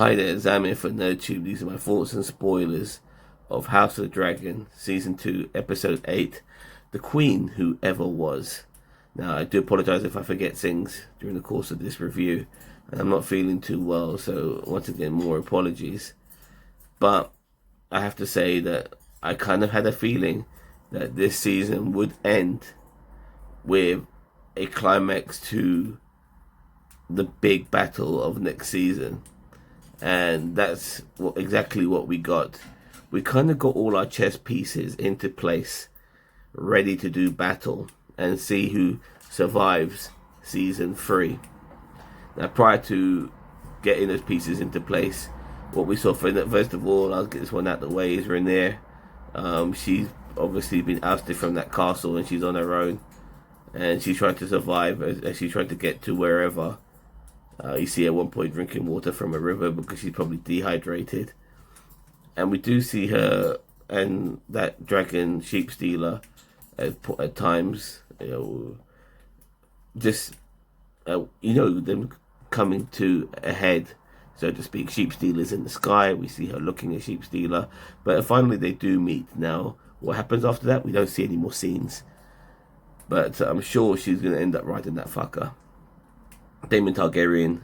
Hi there, Zamir for NerdTube. These are my thoughts and spoilers of House of the Dragon, Season 2, Episode 8, The Queen Who Ever Was. Now, I do apologise if I forget things during the course of this review, and I'm not feeling too well, so once again, more apologies. But I have to say that I kind of had a feeling that this season would end with a climax to the big battle of next season. And that's exactly what we got. We kind of got all our chess pieces into place, ready to do battle and see who survives season 3. Now, prior to getting those pieces into place, what we saw first of all, I'll get this one out of the way, is Rhaenyra. She's obviously been ousted from that castle and she's on her own. And she's trying to survive as she's trying to get to wherever. You see at one point drinking water from a river because she's probably dehydrated. And we do see her and that dragon sheep stealer at times, them coming to a head, so to speak. Sheep stealer's in the sky. We see her looking at sheep stealer. But finally they do meet. Now, what happens after that? We don't see any more scenes. But I'm sure she's going to end up riding that fucker. Daemon Targaryen,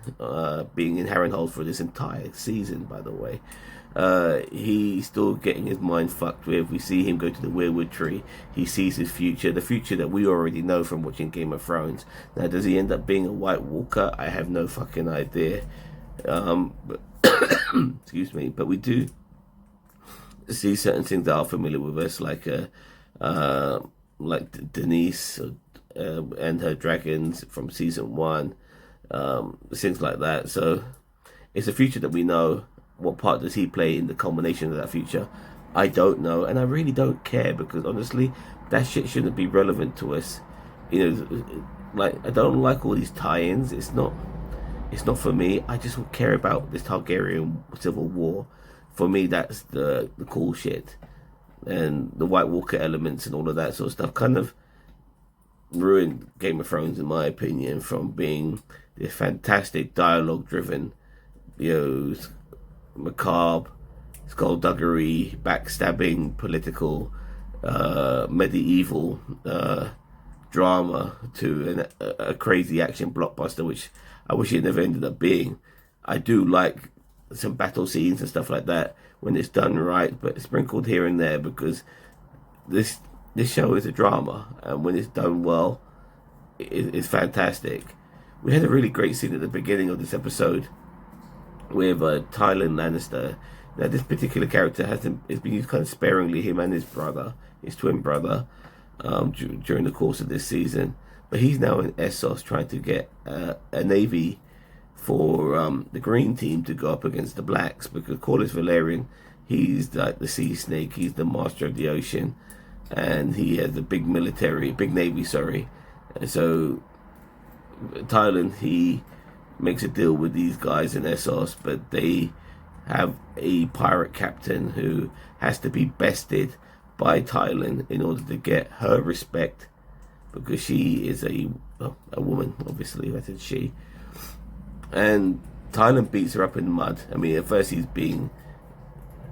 being in Harrenhal for this entire season, by the way, he's still getting his mind fucked with. We see him go to the weirwood tree. He sees his future, the future that we already know from watching Game of Thrones. Now, does he end up being a White Walker? I have no fucking idea. Excuse me, but we do see certain things that are familiar with us, like Denise and her dragons from season 1. Things like that. So it's a future that we know. What part does he play in the culmination of that future? I don't know, and I really don't care, because honestly, that shit shouldn't be relevant to us. Like, I don't like all these tie-ins. It's not for me. I just care about this Targaryen civil war. For me, that's the cool shit, and the White Walker elements and all of that sort of stuff kind of ruined Game of Thrones, in my opinion, from being this fantastic dialogue-driven, macabre, skullduggery, backstabbing, political, medieval drama to a crazy action blockbuster, which I wish it never ended up being. I do like some battle scenes and stuff like that when it's done right, but sprinkled here and there, because this show is a drama, and when it's done well, it's fantastic. We had a really great scene at the beginning of this episode with Tywin Lannister. Now, this particular character has been used kind of sparingly, him and his brother, his twin brother, during the course of this season. But he's now in Essos trying to get a navy for the green team to go up against the blacks, because Corlys Velaryon, he's like the sea snake, he's the master of the ocean, and he has a big navy. And so Thailand, he makes a deal with these guys in Essos, but they have a pirate captain who has to be bested by Thailand in order to get her respect, because she is a woman, obviously. I said she. And Thailand beats her up in the mud. I mean, at first he's being,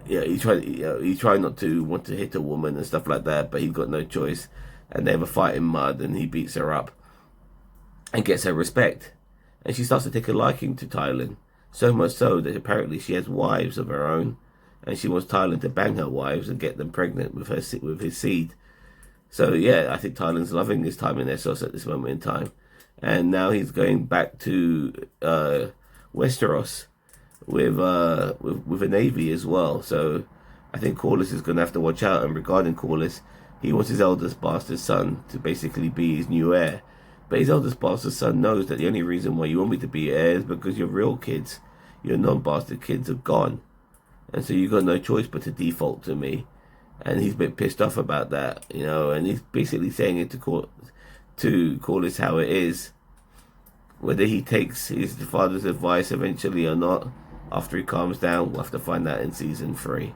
he tried not to want to hit a woman and stuff like that, but he's got no choice. And they have a fight in mud, and he beats her up and gets her respect. And she starts to take a liking to Thailand, so much so that apparently she has wives of her own, and she wants Thailand to bang her wives and get them pregnant with his seed. So yeah, I think Thailand's loving his time in Essos at this moment in time, and now he's going back to Westeros with a navy as well. So I think Corlys is going to have to watch out. And regarding Corlys, he wants his eldest bastard son to basically be his new heir. But his eldest bastard son knows that the only reason why you want me to be heir is because your real kids, your non-bastard kids, are gone. And so you've got no choice but to default to me. And he's a bit pissed off about that, and he's basically saying it to Corlys how it is. Whether he takes his father's advice eventually or not, after he calms down, we'll have to find out in season 3.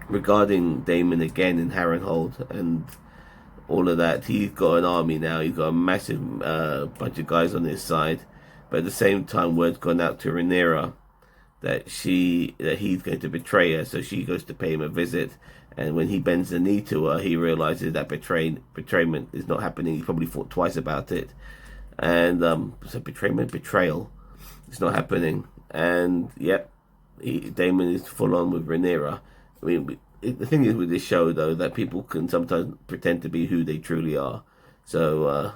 Regarding Daemon again in Harrenhal and all of that, he's got an army now. He's got a massive bunch of guys on his side, But at the same time, word's gone out to Rhaenyra that he's going to betray her, so she goes to pay him a visit. And when he bends the knee to her, he realizes that betrayment is not happening. He probably thought twice about it, and so betrayal, it's not happening. And yep, Damon is full on with Rhaenyra. I mean, the thing is with this show though that people can sometimes pretend to be who they truly are. So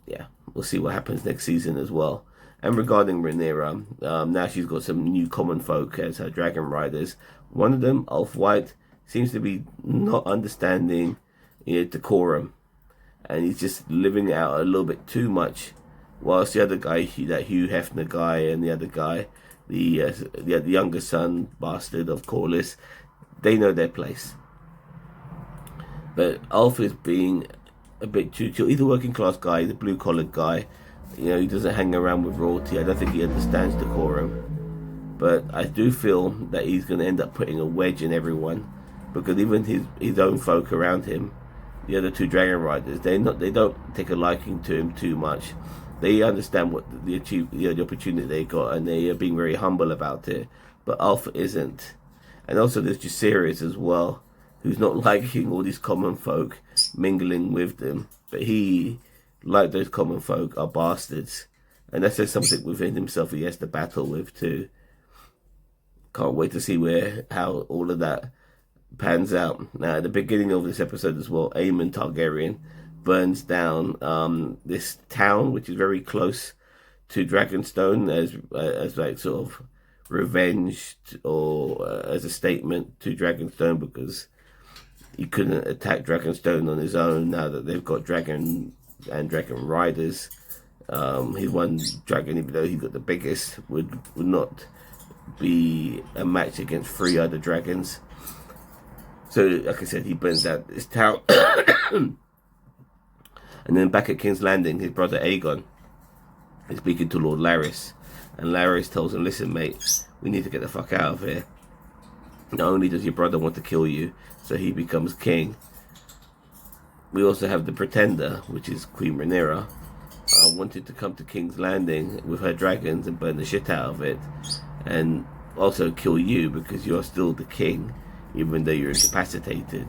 yeah, we'll see what happens next season as well. And regarding Rhaenyra, now she's got some new common folk as her dragon riders. One of them, Ulf White, seems to be not understanding decorum, and he's just living out a little bit too much. Whilst the other guy, that Hugh Hefner guy, and the other guy, the younger son bastard of Corlys, they know their place. But Ulf is being a bit too chill. He's a working class guy, the blue collared guy. He doesn't hang around with royalty. I don't think he understands decorum. But I do feel that he's going to end up putting a wedge in everyone, because even his own folk around him, the other two dragon riders, they don't take a liking to him too much. They understand what the opportunity they got, and they are being very humble about it. But Ulf isn't. And also there's Jacaerys as well, who's not liking all these common folk mingling with them. But he, like those common folk, are bastards. And that says something within himself he has to battle with too. Can't wait to see how all of that pans out. Now, at the beginning of this episode as well, Aemon Targaryen burns down this town, which is very close to Dragonstone, as like sort of revenge or as a statement to Dragonstone, because he couldn't attack Dragonstone on his own. Now that they've got dragon and dragon riders, his one dragon, even though he got the biggest, would not be a match against 3 other dragons. So, like I said, he burns out this town. And then back at King's Landing, his brother Aegon is speaking to Lord Larys. And Larys tells him, listen, mate, we need to get the fuck out of here. Not only does your brother want to kill you, so he becomes king, we also have the Pretender, which is Queen Rhaenyra, wanted to come to King's Landing with her dragons and burn the shit out of it. And also kill you because you're still the king, even though you're incapacitated.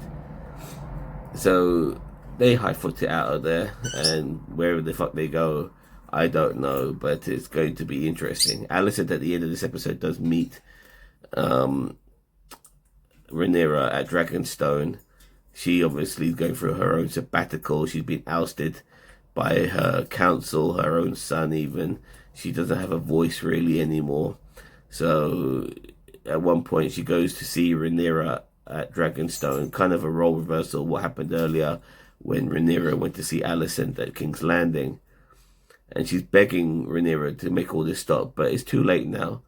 So they high-foot it out of there, and wherever the fuck they go, I don't know, but it's going to be interesting. Alicent at the end of this episode does meet Rhaenyra at Dragonstone. She obviously is going through her own sabbatical. She's been ousted by her council, her own son even. She doesn't have a voice really anymore. So at one point she goes to see Rhaenyra at Dragonstone, kind of a role reversal of what happened earlier when Rhaenyra went to see Alicent at King's Landing. And she's begging Rhaenyra to make all this stop, but it's too late now.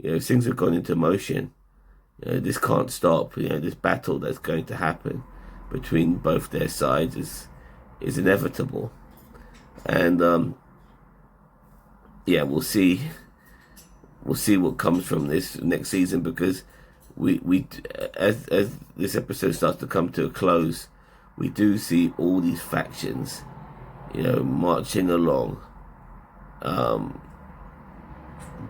Things have gone into motion. This can't stop. This battle that's going to happen between both their sides is inevitable. And yeah, we'll see what comes from this next season, because we as this episode starts to come to a close, we do see all these factions, marching along,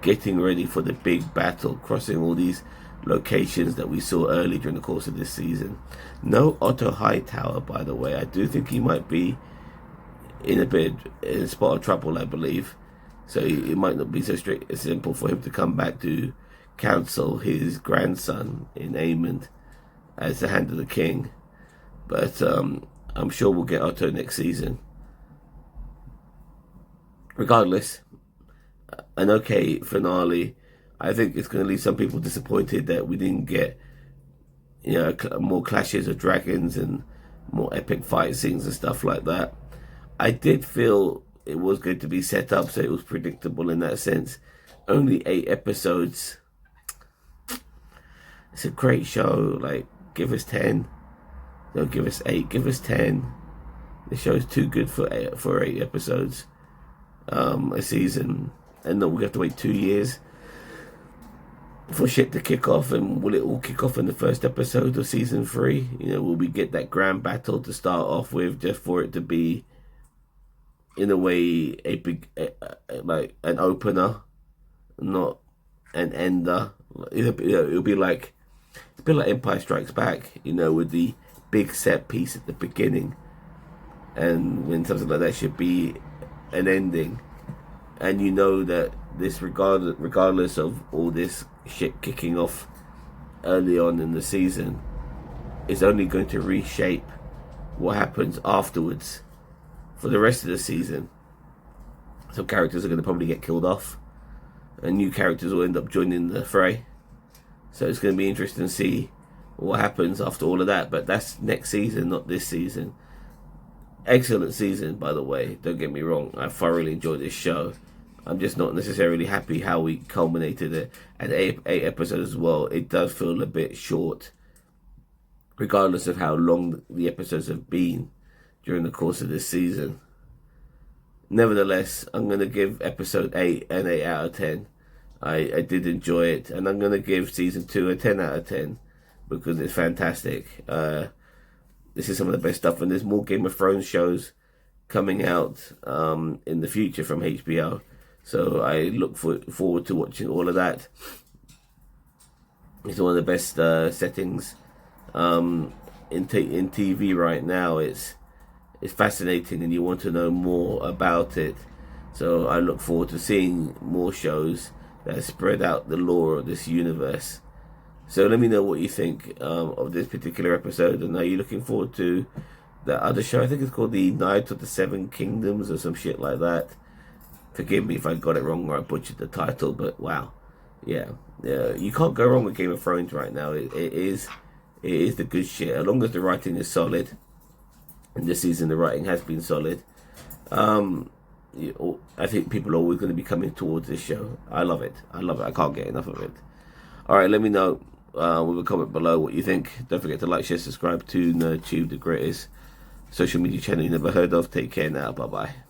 getting ready for the big battle, crossing all these locations that we saw early during the course of this season. No Otto Hightower, by the way. I do think he might be in a spot of trouble, I believe. So it might not be so simple for him to come back to counsel his grandson in Aemond as the Hand of the King. But I'm sure we'll get Otto next season. Regardless, an okay finale. I think it's going to leave some people disappointed that we didn't get, more clashes of dragons and more epic fight scenes and stuff like that. I did feel it was going to be set up, so it was predictable in that sense. Only 8 episodes. It's a great show. Like, give us 10. Don't give us 8. Give us 10. The show's too good for 8 episodes a season. And then we have to wait 2 years for shit to kick off. And will it all kick off in the first episode of season 3? Will we get that grand battle to start off with just for it to be in a way, like an opener, not an ender. It'll be like, it's a bit like Empire Strikes Back, with the big set piece at the beginning, and when something like that should be an ending, and that this, regardless of all this shit kicking off early on in the season, is only going to reshape what happens afterwards for the rest of the season. Some characters are going to probably get killed off, and new characters will end up joining the fray. So it's going to be interesting to see what happens after all of that. But that's next season, not this season. Excellent season, by the way. Don't get me wrong. I thoroughly enjoyed this show. I'm just not necessarily happy how we culminated it at eight episodes as well. It does feel a bit short, regardless of how long the episodes have been during the course of this season. Nevertheless, I'm going to give episode 8 an 8 out of 10. I did enjoy it, and I'm going to give season 2 a 10 out of 10 because it's fantastic. This is some of the best stuff, and there's more Game of Thrones shows coming out in the future from HBO. So I look forward to watching all of that. It's one of the best settings in TV right now. It's fascinating, and you want to know more about it. So I look forward to seeing more shows that spread out the lore of this universe. So let me know what you think of this particular episode, and are you looking forward to that other show? I think it's called The Night of the Seven Kingdoms or some shit like that. Forgive me if I got it wrong or I butchered the title, but wow. Yeah, you can't go wrong with Game of Thrones right now. It is the good shit. As long as the writing is solid, and this season the writing has been solid, I think people are always going to be coming towards this show. I love it. I can't get enough of it. Alright, let me know with a comment below what you think. Don't forget to like, share, subscribe to NerdTube, the greatest social media channel you never heard of. Take care now. Bye-bye.